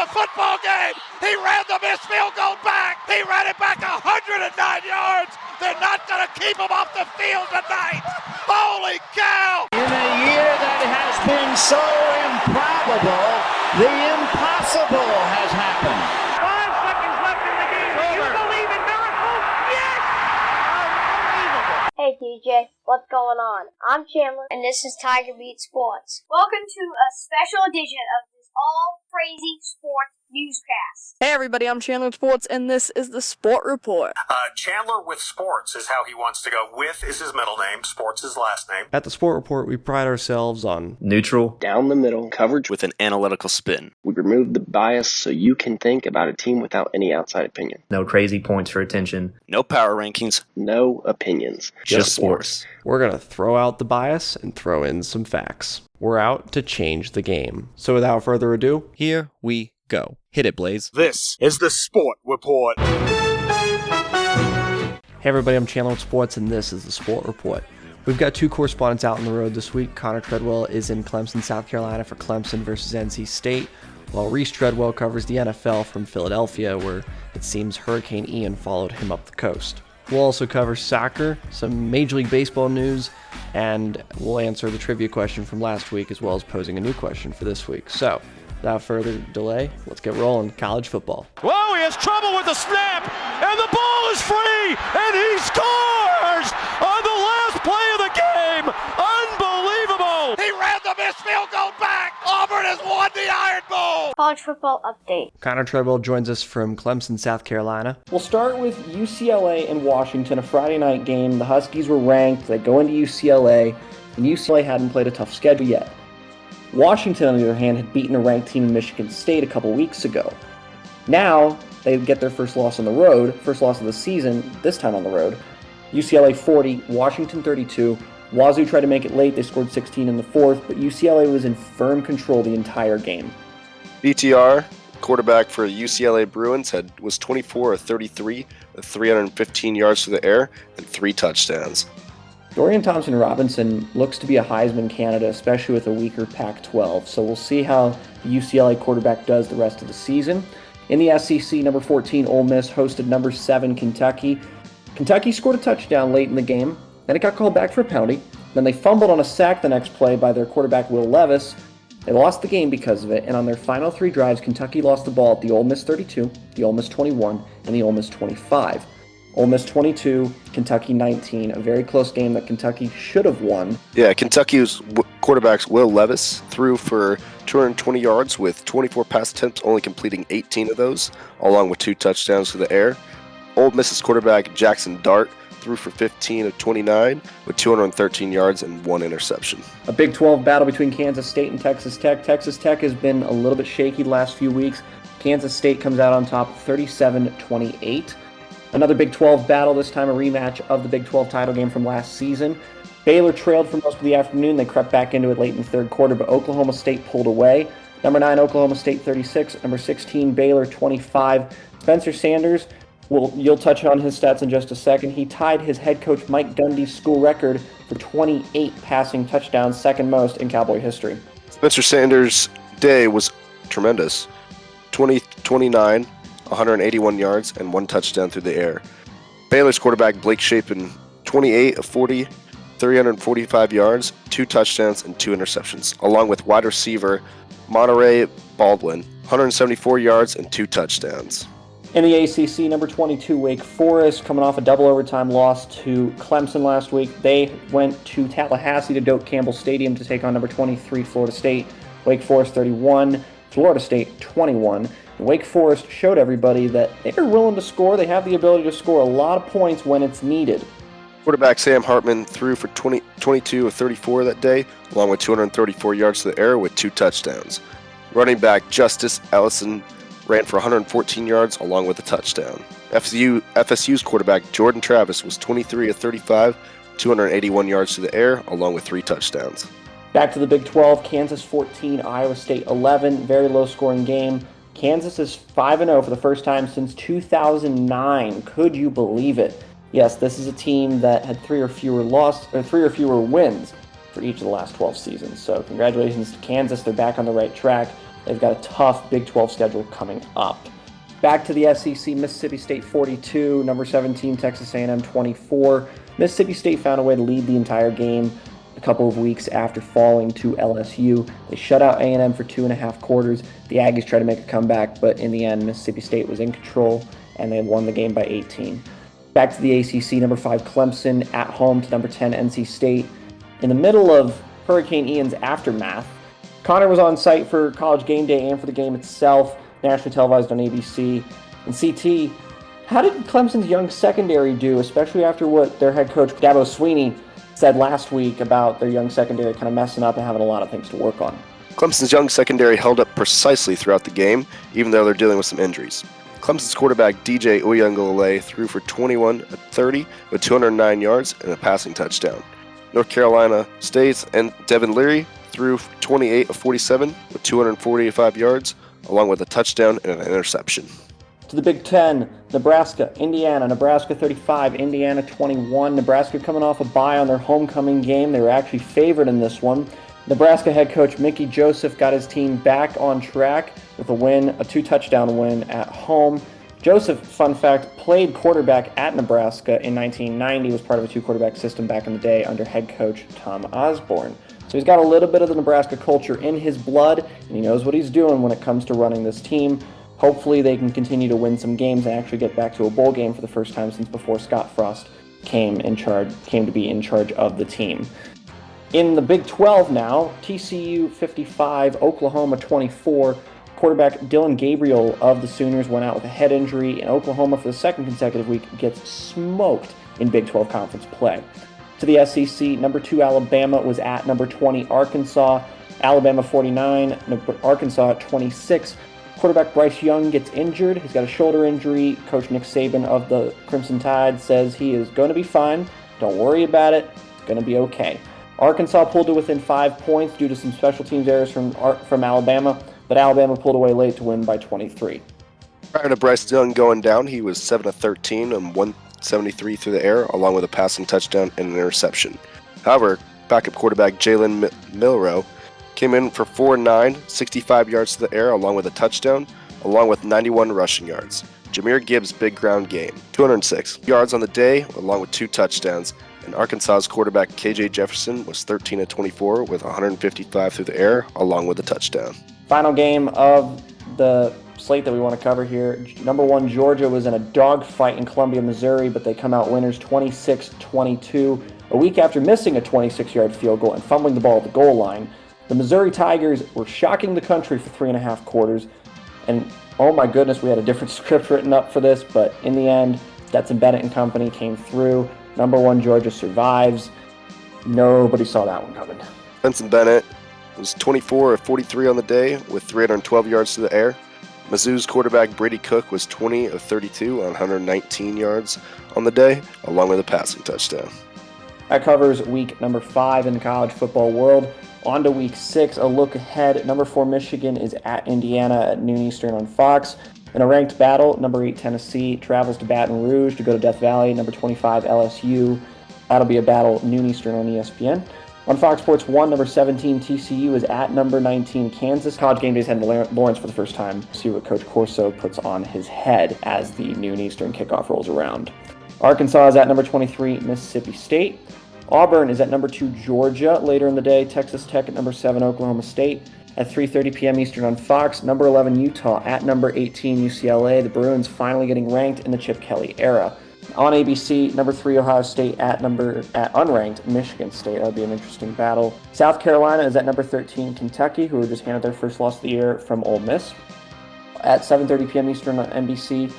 the football game. He ran the missed field goal back. He ran it back 109 yards. They're not going to keep him off the field tonight. Holy cow. In a year that has been so improbable, the impossible has happened. 5 seconds left in the game. Do you believe in miracles? Yes! Unbelievable. Hey DJ, what's going on? I'm Chandler, and this is Tiger Beat Sports. Welcome to a special edition of this all-crazy sports newscast. Hey everybody, I'm Chandler with Sports, and this is the Sport Report. Chandler with Sports is how he wants to go. With is his middle name, Sports his last name. At the Sport Report, we pride ourselves on neutral, down the middle coverage with an analytical spin. We remove the bias so you can think about a team without any outside opinion. No crazy points for attention. No power rankings. No opinions. Just sports. We're going to throw out the bias and throw in some facts. We're out to change the game. So without further ado, here we go. Hit it, Blaze. This is the Sport Report. Hey everybody, I'm Chandler with Sports, and this is the Sport Report. We've got 2 correspondents out on the road this week. Connor Treadwell is in Clemson, South Carolina for Clemson versus NC State, while Reese Treadwell covers the NFL from Philadelphia, where it seems Hurricane Ian followed him up the coast. We'll also cover soccer, some Major League Baseball news, and we'll answer the trivia question from last week, as well as posing a new question for this week. So, without further delay, let's get rolling. College football. Whoa, he has trouble with the snap, and the ball is free, and he scores on the last play of the game. Unbelievable. He ran the missed field goal back. Auburn has won the Iron Bowl. College football update. Connor Treadwell joins us from Clemson, South Carolina. We'll start with UCLA and Washington, a Friday night game. The Huskies were ranked. They go into UCLA, and UCLA hadn't played a tough schedule yet. Washington, on the other hand, had beaten a ranked team in Michigan State a couple weeks ago. Now, they get their first loss on the road, first loss of the season, this time on the road. UCLA 40, Washington 32. Wazoo tried to make it late. They scored 16 in the fourth, but UCLA was in firm control the entire game. BTR, quarterback for UCLA Bruins, was 24 of 33 with 315 yards through the air and 3 touchdowns. Dorian Thompson-Robinson looks to be a Heisman candidate, especially with a weaker Pac-12, so we'll see how the UCLA quarterback does the rest of the season. In the SEC, number 14, Ole Miss hosted number 7, Kentucky. Kentucky scored a touchdown late in the game, then it got called back for a penalty. Then they fumbled on a sack the next play by their quarterback, Will Levis. They lost the game because of it, and on their final 3 drives, Kentucky lost the ball at the Ole Miss 32, the Ole Miss 21, and the Ole Miss 25. Ole Miss 22, Kentucky 19, a very close game that Kentucky should have won. Yeah, Kentucky's quarterback Will Levis threw for 220 yards with 24 pass attempts, only completing 18 of those, along with 2 touchdowns to the air. Ole Miss's quarterback Jackson Dart threw for 15 of 29 with 213 yards and 1 interception. A Big 12 battle between Kansas State and Texas Tech. Texas Tech has been a little bit shaky the last few weeks. Kansas State comes out on top 37-28. Another Big 12 battle, this time a rematch of the Big 12 title game from last season. Baylor trailed for most of the afternoon. They crept back into it late in the third quarter, but Oklahoma State pulled away. Number 9, Oklahoma State 36. Number 16, Baylor 25. Spencer Sanders, you'll touch on his stats in just a second. He tied his head coach Mike Gundy's school record for 28 passing touchdowns, second most in Cowboy history. Spencer Sanders' day was tremendous. 29, 181 yards, and 1 touchdown through the air. Baylor's quarterback Blake Shapen, 28 of 40, 345 yards, 2 touchdowns, and 2 interceptions, along with wide receiver Monterey Baldwin, 174 yards and 2 touchdowns. In the ACC, number 22, Wake Forest, coming off a double overtime loss to Clemson last week. They went to Tallahassee to Doak Campbell Stadium to take on number 23, Florida State. Wake Forest 31, Florida State 21. And Wake Forest showed everybody that they're willing to score. They have the ability to score a lot of points when it's needed. Quarterback Sam Hartman threw for 22 of 34 that day, along with 234 yards to the air with 2 touchdowns. Running back Justice Ellison ran for 114 yards along with a touchdown. FSU's quarterback Jordan Travis was 23 of 35, 281 yards to the air along with 3 touchdowns. Back to the Big 12, Kansas 14, Iowa State 11, very low scoring game. Kansas is 5-0 for the first time since 2009. Could you believe it? Yes, this is a team that had 3 or fewer wins for each of the last 12 seasons. So congratulations to Kansas. They're back on the right track. They've got a tough Big 12 schedule coming up. Back to the SEC, Mississippi State 42, number 17, Texas A&M 24. Mississippi State found a way to lead the entire game a couple of weeks after falling to LSU. They shut out A&M for 2.5 quarters. The Aggies tried to make a comeback, but in the end, Mississippi State was in control, and they won the game by 18. Back to the ACC, number 5, Clemson at home to number 10, NC State. In the middle of Hurricane Ian's aftermath, Connor was on site for College Game Day and for the game itself, nationally televised on ABC. And CT, how did Clemson's young secondary do, especially after what their head coach, Dabo Swinney, said last week about their young secondary kind of messing up and having a lot of things to work on? Clemson's young secondary held up precisely throughout the game, even though they're dealing with some injuries. Clemson's quarterback DJ Uiagalelei threw for 21-30 with 209 yards and a passing touchdown. North Carolina State's and Devin Leary threw 28-47 with 245 yards, along with a touchdown and an interception. To the Big Ten, Nebraska, Indiana. Nebraska 35, Indiana 21. Nebraska coming off a bye on their homecoming game. They were actually favored in this one. Nebraska head coach Mickey Joseph got his team back on track with a win, a 2-touchdown win at home. Joseph, fun fact, played quarterback at Nebraska in 1990, was part of a 2-quarterback system back in the day under head coach Tom Osborne. So he's got a little bit of the Nebraska culture in his blood, and he knows what he's doing when it comes to running this team. Hopefully they can continue to win some games and actually get back to a bowl game for the first time since before Scott Frost came to be in charge of the team. In the Big 12 now, TCU 55, Oklahoma 24. Quarterback Dylan Gabriel of the Sooners went out with a head injury, and Oklahoma for the second consecutive week gets smoked in Big 12 conference play. To the SEC, number 2 Alabama was at number 20 Arkansas. Alabama 49, Arkansas at 26. Quarterback Bryce Young gets injured. He's got a shoulder injury. Coach Nick Saban of the Crimson Tide says he is going to be fine. Don't worry about it. It's going to be okay. Arkansas pulled to within 5 points due to some special teams errors from Alabama, but Alabama pulled away late to win by 23. Prior to Bryce Young going down, he was 7-13 and 173 through the air, along with a passing touchdown and an interception. However, backup quarterback Jalen Milroe came in for 4-9, 65 yards to the air, along with a touchdown, along with 91 rushing yards. Jahmyr Gibbs' big ground game, 206 yards on the day, along with 2 touchdowns. And Arkansas's quarterback KJ Jefferson was 13-24 with 155 through the air, along with a touchdown. Final game of the slate that we want to cover here. Number 1 Georgia was in a dogfight in Columbia, Missouri, but they come out winners 26-22. A week after missing a 26-yard field goal and fumbling the ball at the goal line, the Missouri Tigers were shocking the country for 3.5 quarters. And oh my goodness, we had a different script written up for this, but in the end, Stetson Bennett and company came through. Number 1 Georgia survives. Nobody saw that one coming. Stetson Bennett was 24-43 on the day with 312 yards to the air. Mizzou's quarterback Brady Cook was 20-32 on 119 yards on the day, along with a passing touchdown. That covers week number 5 in the college football world. On to week 6, a look ahead. Number 4 Michigan is at Indiana at noon Eastern on Fox. In a ranked battle, number 8 Tennessee travels to Baton Rouge to go to Death Valley. Number 25 LSU. That'll be a battle noon Eastern on ESPN. On Fox Sports 1, number 17 TCU is at number 19 Kansas. College Game Day's heading to Lawrence for the first time. See what Coach Corso puts on his head as the noon Eastern kickoff rolls around. Arkansas is at number 23 Mississippi State. Auburn is at number 2 Georgia later in the day. Texas Tech at number 7 Oklahoma State. At 3:30 p.m. Eastern on Fox, number 11 Utah at number 18 UCLA. The Bruins finally getting ranked in the Chip Kelly era. On ABC, number 3 Ohio State at unranked Michigan State. That would be an interesting battle. South Carolina is at number 13 Kentucky, who were just handed their first loss of the year from Ole Miss. At 7:30 p.m. Eastern on NBC,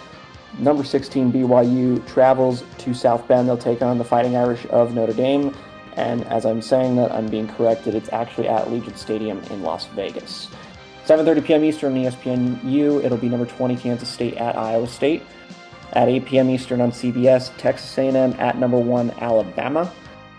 number 16 BYU travels to South Bend. They'll take on the Fighting Irish of Notre Dame. And as I'm saying that, I'm being corrected. It's actually at Allegiant Stadium in Las Vegas. 7:30 p.m. Eastern on ESPNU. It'll be number 20 Kansas State at Iowa State. At 8 p.m. Eastern on CBS, Texas A&M at number 1 Alabama.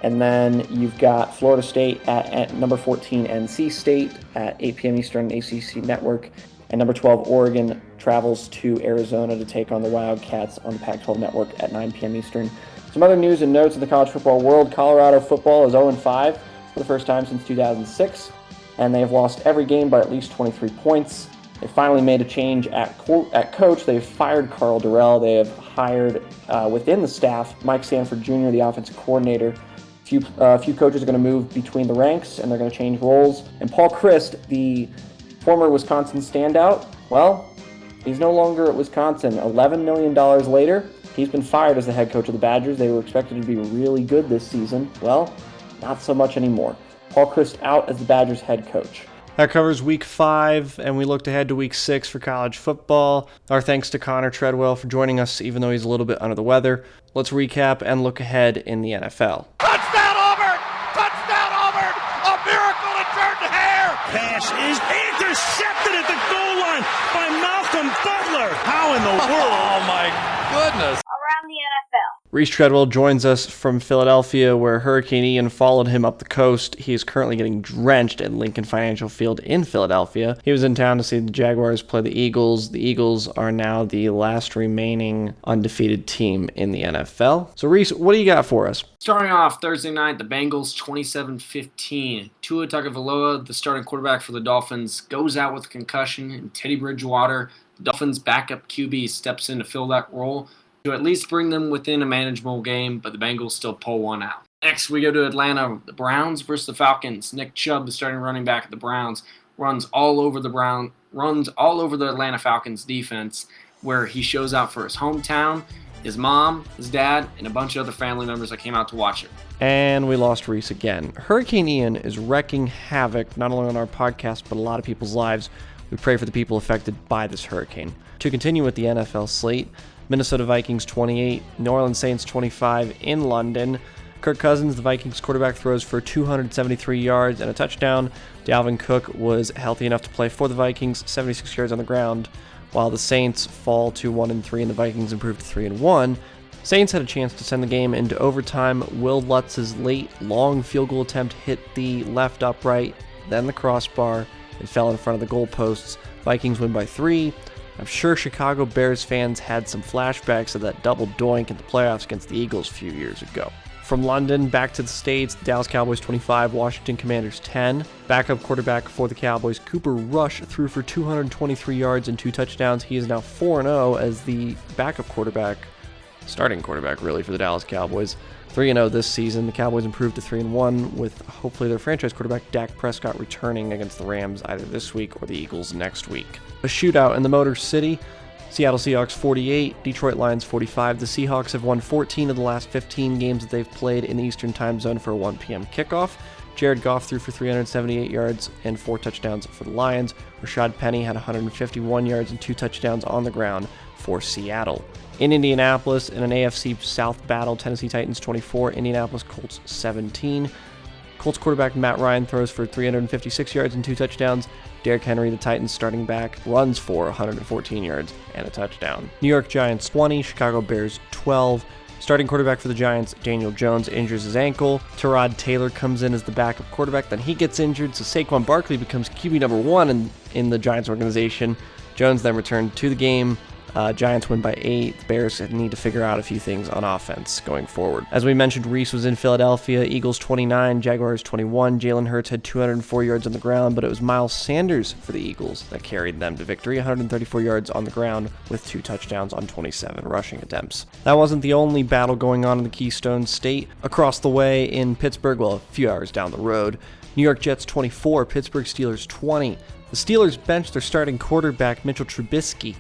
And then you've got Florida State at number 14 NC State at 8 p.m. Eastern on ACC Network. And number 12 Oregon travels to Arizona to take on the Wildcats on the Pac-12 Network at 9 p.m. Eastern. Some other news and notes in the college football world. Colorado football is 0-5 for the first time since 2006. and they have lost every game by at least 23 points. They finally made a change at coach. They've fired Carl Durrell. They have hired within the staff Mike Sanford Jr., the offensive coordinator. A few coaches are going to move between the ranks, and they're going to change roles. And Paul Chryst, the former Wisconsin standout, well, he's no longer at Wisconsin. $11 million later, he's been fired as the head coach of the Badgers. They were expected to be really good this season. Well, not so much anymore. Paul Chryst out as the Badgers head coach. That covers Week 5, and we looked ahead to Week 6 for college football. Our thanks to Connor Treadwell for joining us, even though he's a little bit under the weather. Let's recap and look ahead in the NFL. Touchdown Auburn! Touchdown Auburn! A miracle to Jordan Hare! Pass is intercepted at the goal line by Malcolm Butler. How in the world? Oh my goodness! Around the NFL. Reese Treadwell joins us from Philadelphia, where Hurricane Ian followed him up the coast. He is currently getting drenched at Lincoln Financial Field in Philadelphia. He was in town to see the Jaguars play the Eagles. The Eagles are now the last remaining undefeated team in the NFL. So, Reese, what do you got for us? Starting off Thursday night, the Bengals 27-15. Tua Tagovailoa, the starting quarterback for the Dolphins, goes out with a concussion, and Teddy Bridgewater, the Dolphins' backup QB, steps in to fill that role to at least bring them within a manageable game, but the Bengals still pull one out. Next, we go to Atlanta, the Browns versus the Falcons. Nick Chubb, the starting running back of the Browns, runs all over the Atlanta Falcons defense, where he shows out for his hometown, his mom, his dad, and a bunch of other family members that came out to watch it. And we lost Reese again. Hurricane Ian is wrecking havoc not only on our podcast, but a lot of people's lives. We pray for the people affected by this hurricane. To continue with the NFL slate, Minnesota Vikings 28, New Orleans Saints 25 in London. Kirk Cousins, the Vikings quarterback, throws for 273 yards and a touchdown. Dalvin Cook was healthy enough to play for the Vikings, 76 yards on the ground, while the Saints fall to 1-3 and the Vikings improve to 3-1. Saints had a chance to send the game into overtime. Will Lutz's late, long field goal attempt hit the left upright, then the crossbar, and fell in front of the goalposts. Vikings win by 3. I'm sure Chicago Bears fans had some flashbacks of that double doink in the playoffs against the Eagles a few years ago. From London back to the States, Dallas Cowboys 25, Washington Commanders 10. Backup quarterback for the Cowboys, Cooper Rush, threw for 223 yards and 2 touchdowns. He is now 4-0 as the backup quarterback, starting quarterback really, for the Dallas Cowboys. 3-0 this season. The Cowboys improved to 3-1 with hopefully their franchise quarterback Dak Prescott returning against the Rams either this week or the Eagles next week. A shootout in the Motor City. Seattle Seahawks 48, Detroit Lions 45. The Seahawks have won 14 of the last 15 games that they've played in the Eastern Time Zone for a 1 p.m. kickoff. Jared Goff threw for 378 yards and 4 touchdowns for the Lions. Rashad Penny had 151 yards and 2 touchdowns on the ground for Seattle. In Indianapolis, in an AFC South battle, Tennessee Titans 24, Indianapolis Colts 17. Colts quarterback Matt Ryan throws for 356 yards and 2 touchdowns. Derrick Henry, the Titans starting back, runs for 114 yards and a touchdown. New York Giants 20, Chicago Bears 12. Starting quarterback for the Giants, Daniel Jones, injures his ankle. Tyrod Taylor comes in as the backup quarterback, then he gets injured, so Saquon Barkley becomes QB number 1 in the Giants organization. Jones then returned to the game. Giants win by 8. The Bears need to figure out a few things on offense going forward. As we mentioned, Reese was in Philadelphia. Eagles 29, Jaguars 21. Jalen Hurts had 204 yards on the ground, but it was Miles Sanders for the Eagles that carried them to victory. 134 yards on the ground with 2 touchdowns on 27 rushing attempts. That wasn't the only battle going on in the Keystone State. Across the way in Pittsburgh, well, a few hours down the road, New York Jets 24, Pittsburgh Steelers 20. The Steelers benched their starting quarterback, Mitchell Trubisky.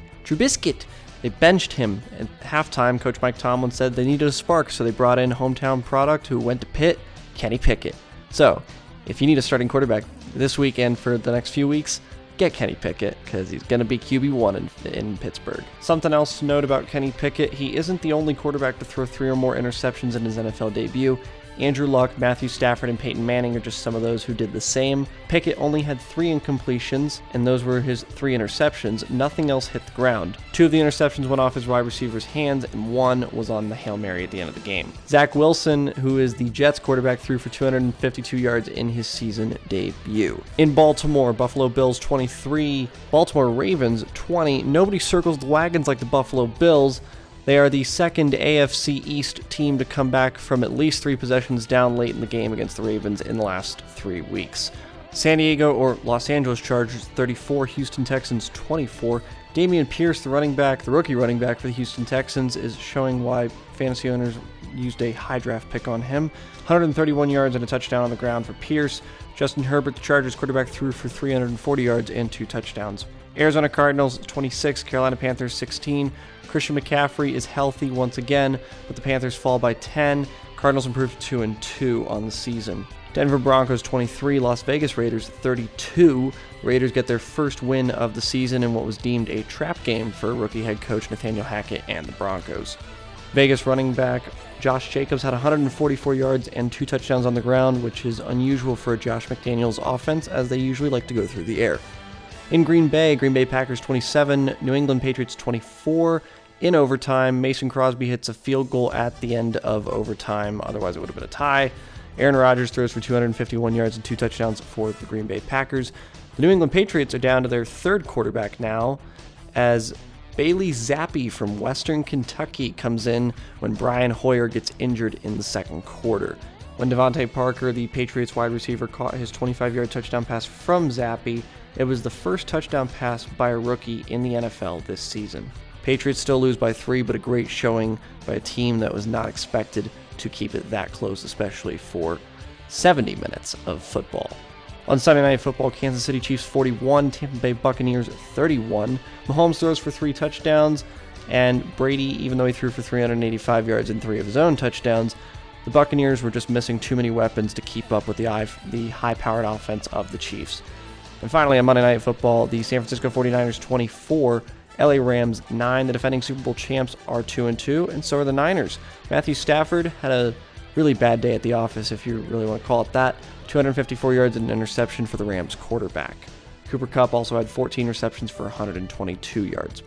They benched him. At halftime, Coach Mike Tomlin said they needed a spark, so they brought in hometown product who went to Pitt, Kenny Pickett. So, if you need a starting quarterback this week and for the next few weeks, get Kenny Pickett, because he's going to be QB1 in Pittsburgh. Something else to note about Kenny Pickett, he isn't the only quarterback to throw 3 or more interceptions in his NFL debut. Andrew Luck, Matthew Stafford, and Peyton Manning are just some of those who did the same. Pickett only had 3 incompletions, and those were his 3 interceptions. Nothing else hit the ground. 2 of the interceptions went off his wide receiver's hands, and 1 was on the Hail Mary at the end of the game. Zach Wilson, who is the Jets quarterback, threw for 252 yards in his season debut. In Baltimore, Buffalo Bills 23, Baltimore Ravens 20. Nobody circles the wagons like the Buffalo Bills. They are the second AFC East team to come back from at least 3 possessions down late in the game against the Ravens in the last 3 weeks. San Diego or Los Angeles Chargers 34, Houston Texans 24. Dameon Pierce, the rookie running back for the Houston Texans, is showing why fantasy owners used a high draft pick on him. 131 yards and a touchdown on the ground for Pierce. Justin Herbert, the Chargers quarterback, threw for 340 yards and 2 touchdowns. Arizona Cardinals 26, Carolina Panthers 16. Christian McCaffrey is healthy once again, but the Panthers fall by 10. Cardinals improved to 2-2 on the season. Denver Broncos 23, Las Vegas Raiders 32. Raiders get their first win of the season in what was deemed a trap game for rookie head coach Nathaniel Hackett and the Broncos. Vegas running back Josh Jacobs had 144 yards and 2 touchdowns on the ground, which is unusual for a Josh McDaniels offense, as they usually like to go through the air. In Green Bay Packers 27, New England Patriots 24. In overtime, Mason Crosby hits a field goal at the end of overtime, otherwise it would have been a tie. Aaron Rodgers throws for 251 yards and 2 touchdowns for the Green Bay Packers. The New England Patriots are down to their third quarterback now, as Bailey Zappi from Western Kentucky comes in when Brian Hoyer gets injured in the second quarter. When Devontae Parker, the Patriots wide receiver, caught his 25-yard touchdown pass from Zappi, it was the first touchdown pass by a rookie in the NFL this season. Patriots still lose by 3, but a great showing by a team that was not expected to keep it that close, especially for 70 minutes of football. On Sunday Night Football, Kansas City Chiefs 41, Tampa Bay Buccaneers 31. Mahomes throws for 3 touchdowns, and Brady, even though he threw for 385 yards and 3 of his own touchdowns, the Buccaneers were just missing too many weapons to keep up with the high-powered offense of the Chiefs. And finally, on Monday Night Football, the San Francisco 49ers 24, LA Rams 9. The defending Super Bowl champs are 2-2, and so are the Niners. Matthew Stafford had a really bad day at the office, if you really want to call it that. 254 yards and an interception for the Rams quarterback. Cooper Kupp also had 14 receptions for 122 yards.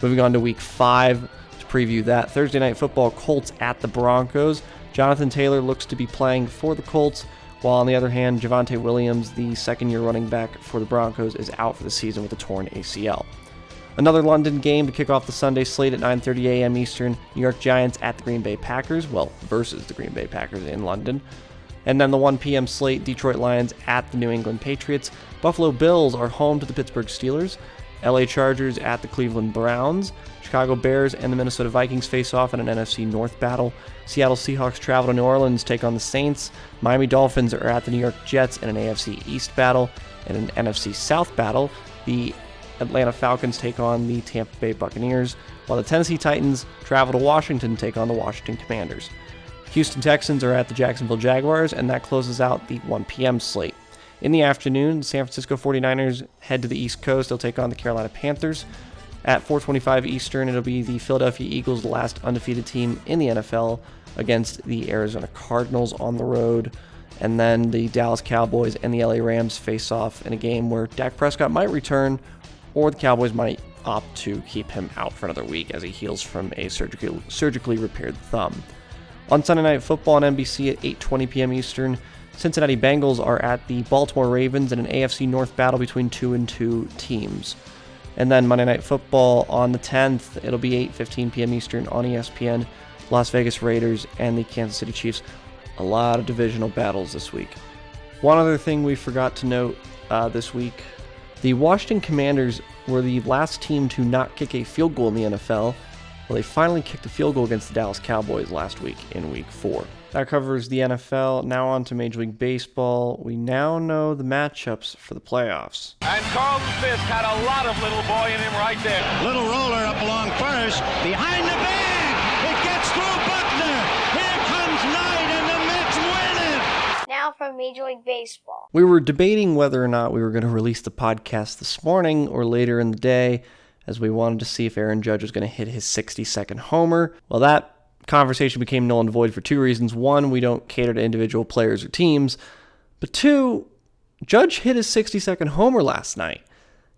Moving on to Week 5 to preview that. Thursday Night Football, Colts at the Broncos. Jonathan Taylor looks to be playing for the Colts, while on the other hand, Javonte Williams, the second-year running back for the Broncos, is out for the season with a torn ACL. Another London game to kick off the Sunday slate at 9:30 a.m. Eastern. New York Giants at the Green Bay Packers, versus the Green Bay Packers in London. And then the 1 p.m. slate, Detroit Lions at the New England Patriots. Buffalo Bills are home to the Pittsburgh Steelers. LA Chargers at the Cleveland Browns. Chicago Bears and the Minnesota Vikings face off in an NFC North battle. Seattle Seahawks travel to New Orleans, take on the Saints. Miami Dolphins are at the New York Jets in an AFC East battle. In an NFC South battle, the Atlanta Falcons take on the Tampa Bay Buccaneers, while the Tennessee Titans travel to Washington to take on the Washington Commanders. Houston Texans are at the Jacksonville Jaguars, and that closes out the 1 p.m. slate. In the afternoon, the San Francisco 49ers head to the East Coast. They'll take on the Carolina Panthers. At 4:25 Eastern, it'll be the Philadelphia Eagles, the last undefeated team in the NFL, against the Arizona Cardinals on the road. And then the Dallas Cowboys and the LA Rams face off in a game where Dak Prescott might return, or the Cowboys might opt to keep him out for another week as he heals from a surgically repaired thumb. On Sunday Night Football on NBC at 8:20 p.m. Eastern, Cincinnati Bengals are at the Baltimore Ravens in an AFC North battle between 2-2 teams. And then Monday Night Football on the 10th, it'll be 8:15 p.m. Eastern on ESPN, Las Vegas Raiders and the Kansas City Chiefs. A lot of divisional battles this week. One other thing we forgot to note this week, the Washington Commanders were the last team to not kick a field goal in the NFL. Well, they finally kicked a field goal against the Dallas Cowboys last week in Week 4. That covers the NFL. Now on to Major League Baseball. We now know the matchups for the playoffs. And Carlton Fisk had a lot of little boy in him right there. Little roller up along first, behind the bag. It gets through Buckner. Here comes Knight, and the Mets win it. Now for Major League Baseball. We were debating whether or not we were going to release the podcast this morning or later in the day, as we wanted to see if Aaron Judge was going to hit his 60-second homer. Well, that conversation became null and void for 2 reasons. 1, we don't cater to individual players or teams. But 2, Judge hit his 60-second homer last night.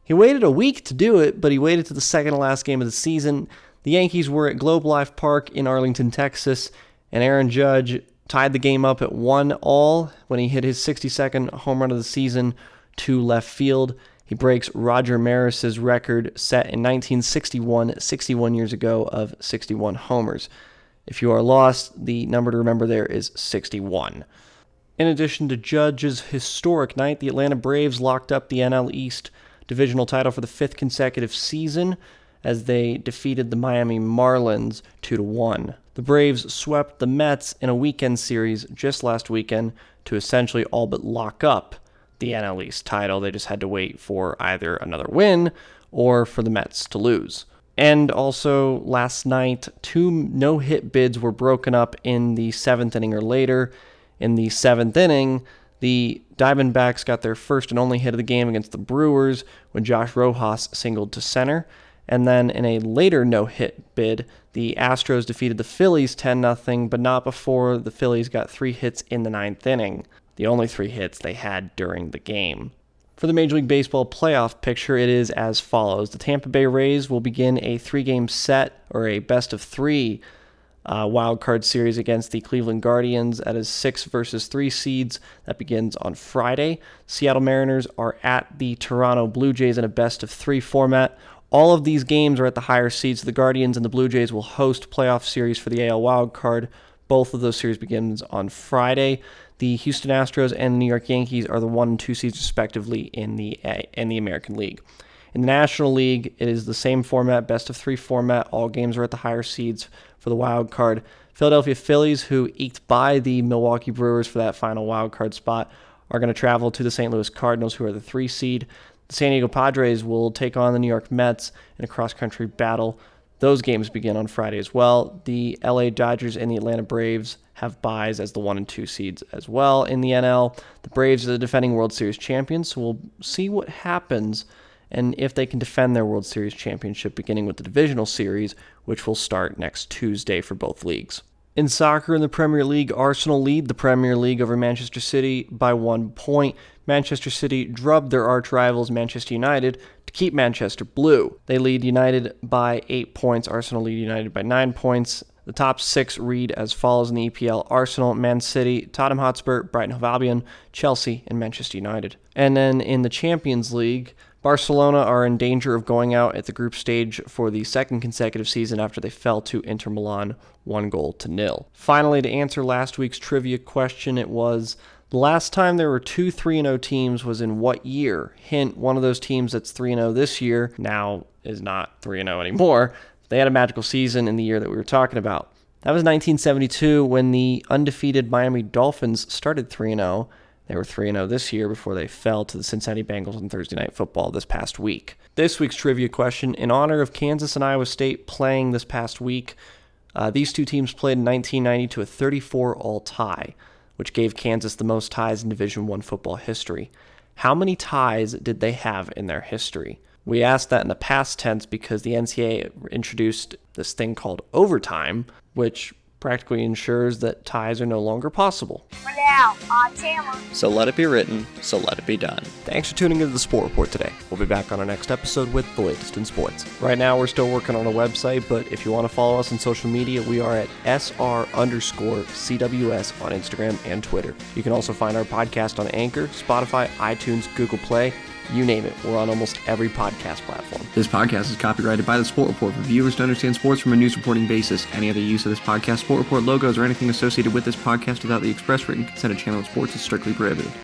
He waited a week to do it, but he waited to the second to last game of the season. The Yankees were at Globe Life Park in Arlington, Texas, and Aaron Judge tied the game up at 1-1 when he hit his 60-second home run of the season to left field. He breaks Roger Maris's record set in 1961, 61 years ago, of 61 homers. If you are lost, the number to remember there is 61. In addition to Judge's historic night, the Atlanta Braves locked up the NL East divisional title for the 5th consecutive season as they defeated the Miami Marlins 2-1. The Braves swept the Mets in a weekend series just last weekend to essentially all but lock up the NL East title. They just had to wait for either another win or for the Mets to lose. And also last night, 2 no-hit bids were broken up in the 7th inning or later. In the 7th inning, the Diamondbacks got their first and only hit of the game against the Brewers when Josh Rojas singled to center. And then in a later no-hit bid, the Astros defeated the Phillies 10-0, but not before the Phillies got 3 hits in the 9th inning, the only 3 hits they had during the game. For the Major League Baseball playoff picture, it is as follows. The Tampa Bay Rays will begin a 3-game set, or a best-of-3 wild card series against the Cleveland Guardians. That is 6 versus 3 seeds. That begins on Friday. Seattle Mariners are at the Toronto Blue Jays in a best-of-3 format. All of these games are at the higher seeds. The Guardians and the Blue Jays will host playoff series for the AL wild card. Both of those series begins on Friday. The Houston Astros and the New York Yankees are the 1 and 2 seeds respectively in the American League. In the National League, it is the same format, best-of-3 format. All games are at the higher seeds for the wild card. Philadelphia Phillies, who eked by the Milwaukee Brewers for that final wild card spot, are going to travel to the St. Louis Cardinals, who are the 3 seed. The San Diego Padres will take on the New York Mets in a cross-country battle. Those games begin on Friday as well. The LA Dodgers and the Atlanta Braves have byes as the 1 and 2 seeds as well in the NL. The Braves are the defending World Series champions, so we'll see what happens and if they can defend their World Series championship, beginning with the divisional series, which will start next Tuesday for both leagues. In soccer in the Premier League, Arsenal lead the Premier League over Manchester City by 1 point. Manchester City drubbed their arch rivals Manchester United to keep Manchester blue. They lead United by 8 points. Arsenal lead United by 9 points. The top 6 read as follows in the EPL: Arsenal, Man City, Tottenham Hotspur, Brighton Hove Albion, Chelsea, and Manchester United. And then in the Champions League, Barcelona are in danger of going out at the group stage for the 2nd consecutive season after they fell to Inter Milan 1-0. Finally, to answer last week's trivia question, it was the last time there were 2 3-0 teams was in what year? Hint, one of those teams that's 3-0 this year now is not 3-0 anymore. They had a magical season in the year that we were talking about. That was 1972 when the undefeated Miami Dolphins started 3-0. They were 3-0 this year before they fell to the Cincinnati Bengals on Thursday Night Football this past week. This week's trivia question, in honor of Kansas and Iowa State playing this past week, these 2 teams played in 1990 to a 34-all tie, which gave Kansas the most ties in Division I football history. How many ties did they have in their history? We asked that in the past tense because the NCAA introduced this thing called overtime, which practically ensures that ties are no longer possible. For now, on Chandler. So let it be written, so let it be done. Thanks for tuning into the Sport Report today. We'll be back on our next episode with the latest in sports. Right now, we're still working on a website, but if you want to follow us on social media, we are at SR_CWS on Instagram and Twitter. You can also find our podcast on Anchor, Spotify, iTunes, Google Play, you name it. We're on almost every podcast platform. This podcast is copyrighted by the Sport Report for viewers to understand sports from a news reporting basis. Any other use of this podcast, Sport Report logos, or anything associated with this podcast without the express written consent of Channel Sports is strictly prohibited.